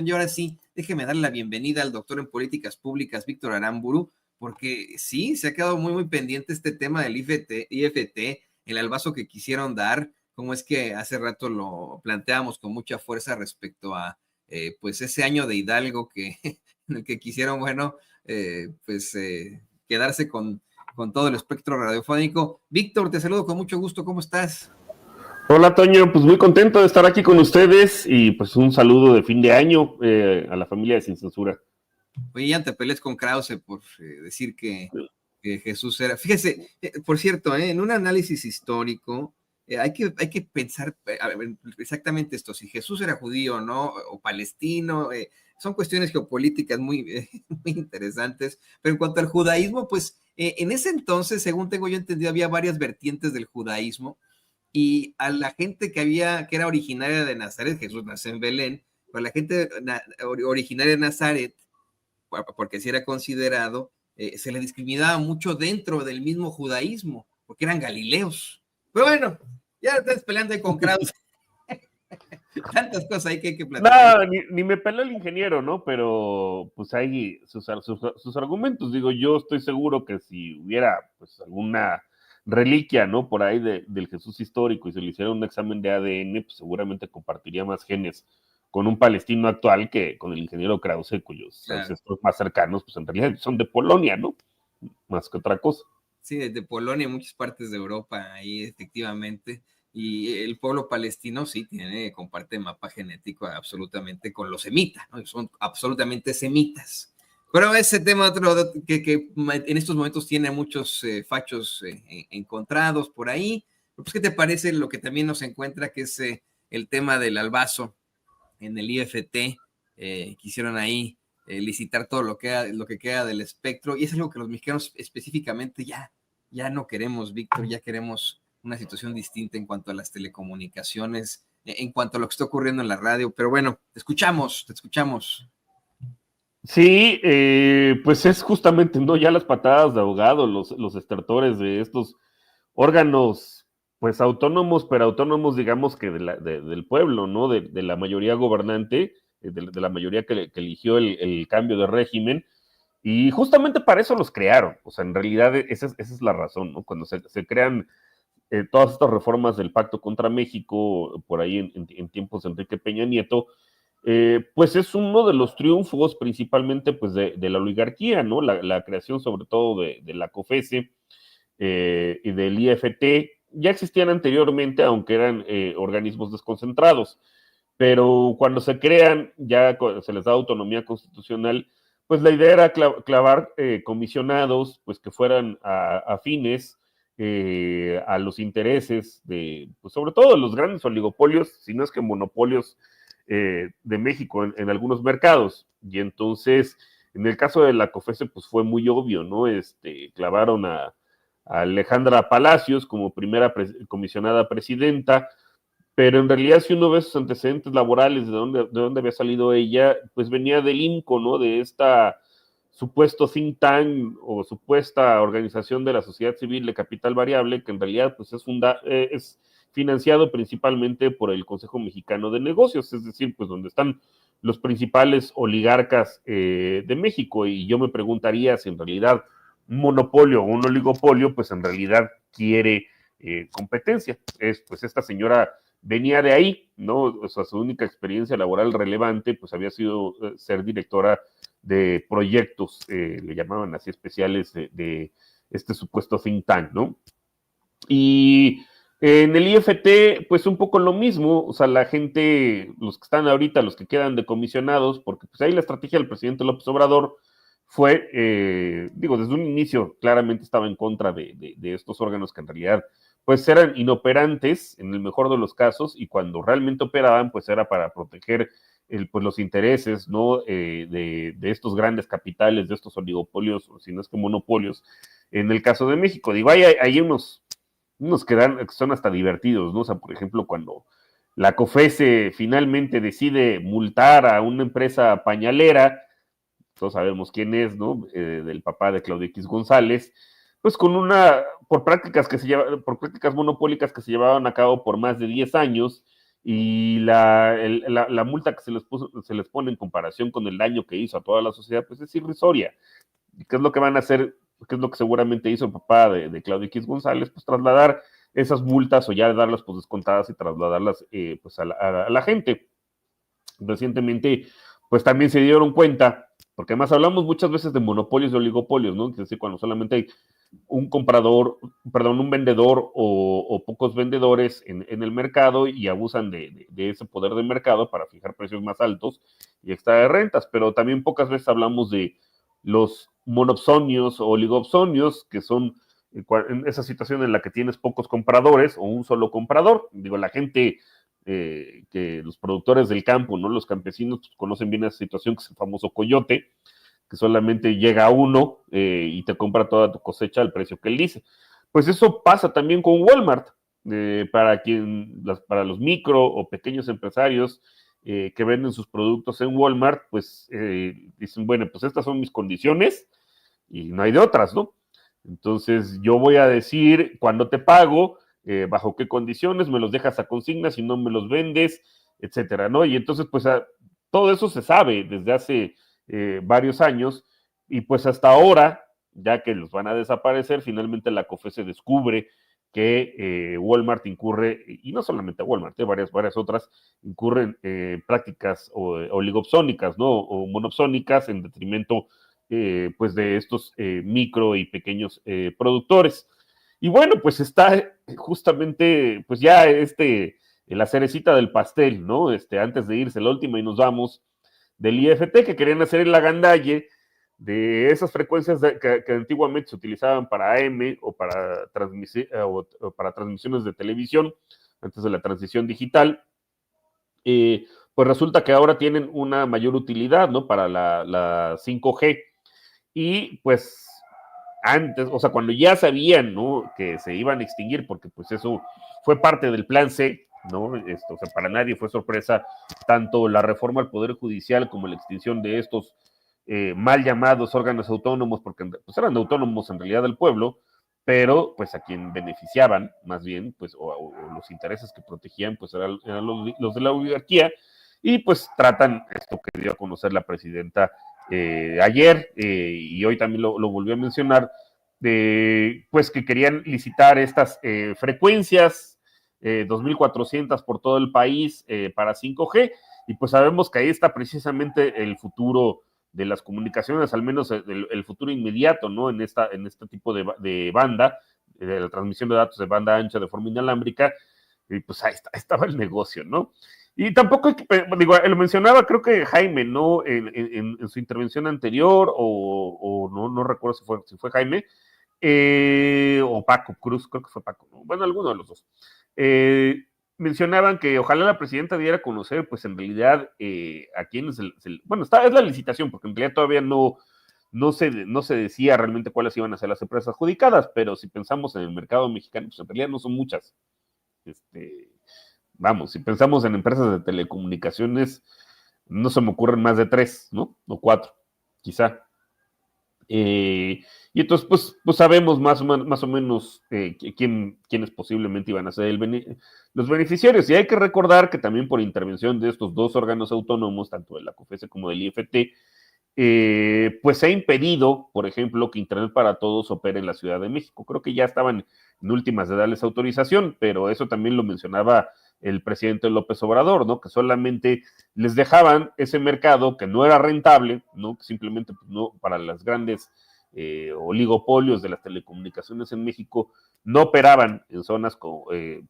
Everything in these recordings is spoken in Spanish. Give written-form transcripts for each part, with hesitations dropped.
Y ahora sí, déjeme darle la bienvenida al doctor en políticas públicas, Víctor Aramburu, porque sí, se ha quedado muy pendiente este tema del IFT, el albazo que quisieron dar, como es que hace rato lo planteamos con mucha fuerza respecto a pues ese año de Hidalgo que, en el que quisieron, bueno, quedarse con todo el espectro radiofónico. Víctor, te saludo con mucho gusto, ¿cómo estás? Hola Toño, pues muy contento de estar aquí con ustedes y pues un saludo de fin de año a la familia de Sin Censura. Oye, ya te pelees con Krause por decir que Jesús era. Fíjese, por cierto, en un análisis histórico hay que pensar exactamente esto, si Jesús era judío, ¿no? O palestino, son cuestiones geopolíticas muy interesantes, pero en cuanto al judaísmo, pues en ese entonces, según tengo yo entendido, había varias vertientes del judaísmo y a la gente que era originaria de Nazaret, Jesús nació en Belén, pero la gente originaria de Nazaret, porque si era considerado, se le discriminaba mucho dentro del mismo judaísmo, porque eran galileos. Pero bueno, ya estás peleando ahí con Krause. Tantas cosas ahí que hay que platicar. No, ni me peló el ingeniero, ¿no? Pero pues hay sus argumentos. Digo, yo estoy seguro que si hubiera pues alguna reliquia, ¿no? Por ahí del Jesús histórico y se le hiciera un examen de ADN, pues seguramente compartiría más genes con un palestino actual que con el ingeniero Krause, cuyos Claro. ancestros más cercanos, pues en realidad son de Polonia, ¿no? Más que otra cosa. Sí, desde Polonia y muchas partes de Europa, ahí efectivamente. Y el pueblo palestino sí comparte mapa genético absolutamente con los semitas, ¿no? Son absolutamente semitas. Pero ese tema otro que en estos momentos tiene muchos fachos encontrados por ahí. Pues, ¿qué te parece lo que también nos encuentra, que es el tema del albazo en el IFT? Quisieron ahí licitar todo lo que queda del espectro, y es algo que los mexicanos específicamente ya no queremos, Víctor, ya queremos una situación distinta en cuanto a las telecomunicaciones, en cuanto a lo que está ocurriendo en la radio, pero bueno, te escuchamos. Sí, pues es justamente, ¿no? Ya las patadas de ahogado, los estertores de estos órganos, pues autónomos, pero autónomos, digamos que del pueblo, ¿no? De la mayoría gobernante, de la mayoría que eligió el cambio de régimen, y justamente para eso los crearon. O sea, en realidad esa es la razón, ¿no? Cuando se crean todas estas reformas del Pacto contra México, por ahí en tiempos de Enrique Peña Nieto, pues es uno de los triunfos principalmente pues de la oligarquía, ¿no? La creación sobre todo de la COFESE y del IFT. Ya existían anteriormente, aunque eran organismos desconcentrados, pero cuando se crean, ya se les da autonomía constitucional, pues la idea era clavar comisionados pues que fueran afines a los intereses de, pues sobre todo de los grandes oligopolios, si no es que monopolios de México en algunos mercados. Y entonces, en el caso de la COFESE, pues fue muy obvio, ¿no? Clavaron a Alejandra Palacios como primera comisionada presidenta, pero en realidad si uno ve sus antecedentes laborales, de dónde había salido ella, pues venía del INCO, ¿no? De esta supuesto think tank o supuesta organización de la sociedad civil de capital variable, que en realidad pues es financiado principalmente por el Consejo Mexicano de Negocios, es decir, pues donde están los principales oligarcas de México, y yo me preguntaría si en realidad un monopolio o un oligopolio, pues en realidad quiere competencia. Pues esta señora venía de ahí, ¿no? O sea, su única experiencia laboral relevante, pues había sido ser directora de proyectos, le llamaban así especiales, de este supuesto think tank, ¿no? Y en el IFT, pues un poco lo mismo, o sea, la gente, los que están ahorita, los que quedan decomisionados, porque pues ahí la estrategia del presidente López Obrador fue, digo, desde un inicio claramente estaba en contra de estos órganos que en realidad pues eran inoperantes en el mejor de los casos, y cuando realmente operaban pues era para proteger pues los intereses, ¿no? De estos grandes capitales, de estos oligopolios, si no es que monopolios, en el caso de México. Digo, hay unos que son hasta divertidos, ¿no? O sea, por ejemplo, cuando la COFESE finalmente decide multar a una empresa pañalera, todos sabemos quién es, ¿no? Del papá de Claudio X González, pues por prácticas monopólicas que se llevaban a cabo por más de 10 años, y la multa que se les pone en comparación con el daño que hizo a toda la sociedad, pues es irrisoria. ¿Y qué es lo que van a hacer? ¿Qué es lo que seguramente hizo el papá de Claudio X González? Pues trasladar esas multas o ya darlas pues descontadas y trasladarlas pues a la gente. Recientemente, pues también se dieron cuenta, porque además hablamos muchas veces de monopolios, de oligopolios, ¿no? Es decir, cuando solamente hay un comprador, perdón, un vendedor o pocos vendedores en el mercado y abusan de ese poder de mercado para fijar precios más altos y extraer rentas, pero también pocas veces hablamos de los monopsonios o oligopsonios, que son en esa situación en la que tienes pocos compradores o un solo comprador. Digo, la gente que los productores del campo, ¿no? Los campesinos pues, conocen bien esa situación, que es el famoso coyote, que solamente llega uno y te compra toda tu cosecha al precio que él dice. Pues eso pasa también con Walmart, para los micro o pequeños empresarios que venden sus productos en Walmart, pues dicen, bueno, pues estas son mis condiciones y no hay de otras, ¿no? Entonces yo voy a decir cuándo te pago, bajo qué condiciones, me los dejas a consigna, si no me los vendes, etcétera, ¿no? Y entonces, pues todo eso se sabe desde hace varios años y pues hasta ahora, ya que los van a desaparecer, finalmente la COFESE descubre que Walmart incurre, y no solamente Walmart, varias otras, incurren prácticas oligopsónicas, ¿no? O monopsónicas en detrimento pues de estos micro y pequeños productores. Y bueno, pues está justamente, pues ya la cerecita del pastel, ¿no? Antes de irse, la última y nos vamos, del IFT, que querían hacer el agandalle de esas frecuencias que antiguamente se utilizaban para AM o para transmisiones de televisión, antes de la transición digital, pues resulta que ahora tienen una mayor utilidad, ¿no? Para la 5G. Y pues antes, o sea, cuando ya sabían, ¿no? Que se iban a extinguir, porque pues eso fue parte del plan C, ¿no? O sea, para nadie fue sorpresa tanto la reforma al Poder Judicial como la extinción de estos mal llamados órganos autónomos, porque pues eran autónomos en realidad del pueblo, pero pues a quien beneficiaban, más bien, pues, o los intereses que protegían, pues eran los de la oligarquía, y pues tratan esto que dio a conocer la presidenta ayer, y hoy también lo volvió a mencionar, pues que querían licitar estas frecuencias, 2.400 por todo el país para 5G, y pues sabemos que ahí está precisamente el futuro de las comunicaciones, al menos el futuro inmediato, ¿no? En este tipo de banda, de la transmisión de datos de banda ancha de forma inalámbrica, y pues ahí estaba el negocio, ¿no? Y tampoco hay que, digo, lo mencionaba creo que Jaime, ¿no? En su intervención anterior, o no recuerdo si fue Jaime, o Paco Cruz, creo que fue Paco, ¿no? Bueno, alguno de los dos. Mencionaban que ojalá la presidenta diera a conocer, pues en realidad, a quiénes, bueno, es la licitación, porque en realidad todavía no se decía realmente cuáles iban a ser las empresas adjudicadas, pero si pensamos en el mercado mexicano, pues en realidad no son muchas. Vamos, si pensamos en empresas de telecomunicaciones, no se me ocurren más de 3, ¿no? O 4, quizá. Y entonces, pues sabemos más o menos quiénes posiblemente iban a ser los beneficiarios. Y hay que recordar que también por intervención de estos dos órganos autónomos, tanto de la COFESE como del IFT, pues se ha impedido, por ejemplo, que Internet para Todos opere en la Ciudad de México. Creo que ya estaban en últimas de darles autorización, pero eso también lo mencionaba el presidente López Obrador, ¿no? Que solamente les dejaban ese mercado que no era rentable, ¿no? Que simplemente pues, no, para las grandes oligopolios de las telecomunicaciones en México no operaban en zonas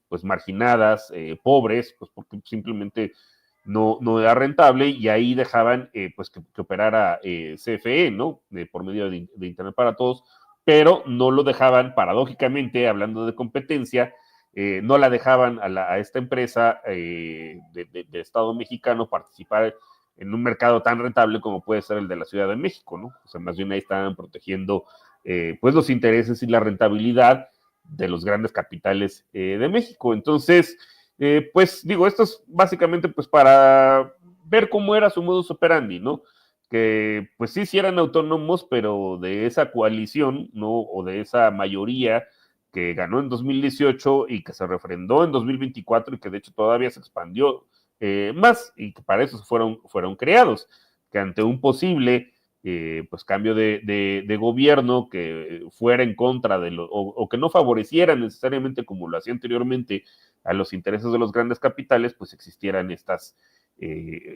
pues marginadas, pobres, pues porque simplemente no era rentable, y ahí dejaban pues que operara CFE, ¿no? Por medio de Internet para Todos, pero no lo dejaban, paradójicamente, hablando de competencia, no la dejaban a esta empresa de Estado mexicano participar en un mercado tan rentable como puede ser el de la Ciudad de México, ¿no? O sea, más bien ahí estaban protegiendo pues los intereses y la rentabilidad de los grandes capitales de México. Entonces, pues digo, esto es básicamente pues para ver cómo era su modus operandi, ¿no? Que pues sí eran autónomos, pero de esa coalición, ¿no? O de esa mayoría que ganó en 2018 y que se refrendó en 2024 y que de hecho todavía se expandió más y que para eso fueron creados, que ante un posible pues cambio de gobierno que fuera en contra de o que no favoreciera necesariamente como lo hacía anteriormente a los intereses de los grandes capitales, pues existieran estas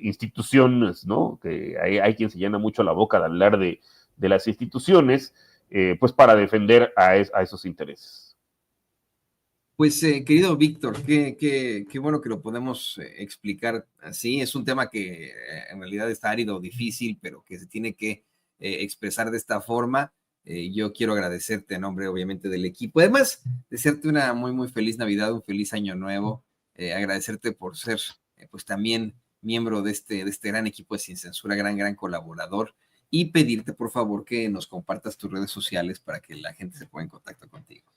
instituciones, ¿no? Que hay quien se llena mucho la boca de hablar de las instituciones, pues para defender a esos intereses. Pues, querido Víctor, qué bueno que lo podemos explicar así. Es un tema que en realidad está árido, difícil, pero que se tiene que expresar de esta forma. Yo quiero agradecerte en nombre, obviamente, del equipo. Además, desearte una muy, muy feliz Navidad, un feliz año nuevo. Agradecerte por ser, pues, también miembro de este gran equipo de Sin Censura, gran colaborador. Y pedirte, por favor, que nos compartas tus redes sociales para que la gente se ponga en contacto contigo.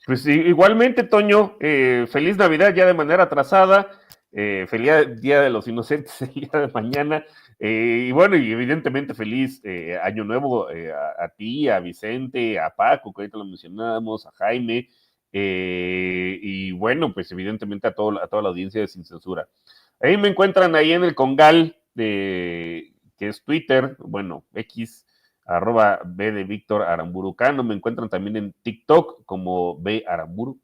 Pues igualmente, Toño, feliz Navidad ya de manera atrasada, feliz Día de los Inocentes el día de mañana, y bueno, y evidentemente feliz Año Nuevo a ti, a Vicente, a Paco, que ahorita lo mencionábamos, a Jaime, y bueno, pues evidentemente a toda la audiencia de Sin Censura. Ahí me encuentran ahí en el Congal, que es Twitter, bueno, X, @B de Víctor Aramburucano. Me encuentran también en TikTok como B Aramburu.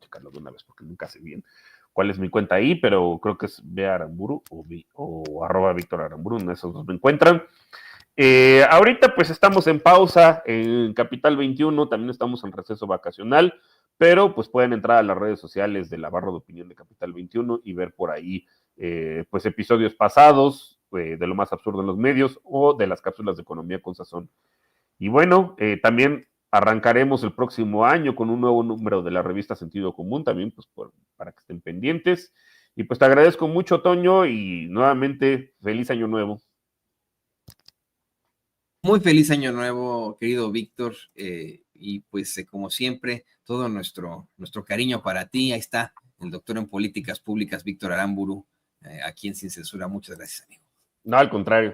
Checarlo de una vez porque nunca sé bien cuál es mi cuenta ahí, pero creo que es B Aramburu o @Víctor Aramburu, en esos dos me encuentran. Ahorita pues estamos en pausa en Capital 21, también estamos en receso vacacional, pero pues pueden entrar a las redes sociales de la barra de opinión de Capital 21 y ver por ahí pues episodios pasados, de lo más absurdo en los medios o de las cápsulas de economía con sazón. Y bueno, también arrancaremos el próximo año con un nuevo número de la revista Sentido Común, también pues para que estén pendientes. Y pues te agradezco mucho, Toño, y nuevamente feliz año nuevo. Muy feliz año nuevo, querido Víctor, y pues como siempre, todo nuestro cariño para ti. Ahí está el doctor en políticas públicas, Víctor Aramburu, aquí en Sin Censura. Muchas gracias, amigo. No, al contrario.